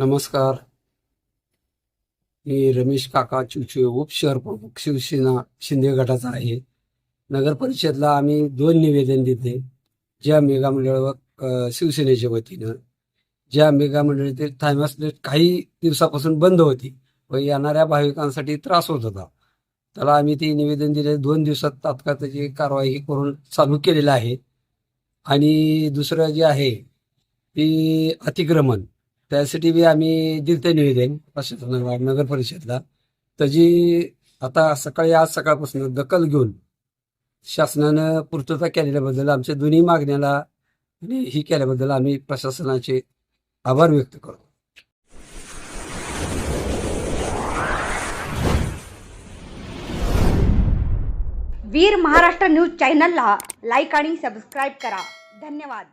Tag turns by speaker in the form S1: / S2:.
S1: नमस्कार. मी रमेश काका चुचुळे, उपशहर प्रमुख, शिवसेना शिंदे गटाचा आहे. नगर परिषदला आम्ही 2 निवेदन दिले. ज्या मेगा मंडळावर शिवसेनेच्या वतीनं ज्या मेगा मंडळातील थर्मस लाईट काही दिवसापासून बंद होती व येणाऱ्या भाविकांसाठी त्रास होत होता, त्याला आम्ही ती निवेदन दिले. 2 दिवसात तात्काळ त्याची कारवाई करून चालू केलेलं आहे. आणि दुसरं जे आहे ती अतिक्रमण, त्यासाठी बी आम्ही दिलं निवेदन प्रशासनाला, नगर परिषदला. त्याची आता आज सकाळपासून दखल घेऊन शासनानं पूर्तता केलेल्याबद्दल, आमच्या दोन्ही मागण्याला आणि ही केल्याबद्दल आम्ही प्रशासनाचे आभार व्यक्त करतो.
S2: वीर महाराष्ट्र न्यूज चॅनलला लाईक आणि सबस्क्राईब करा. धन्यवाद.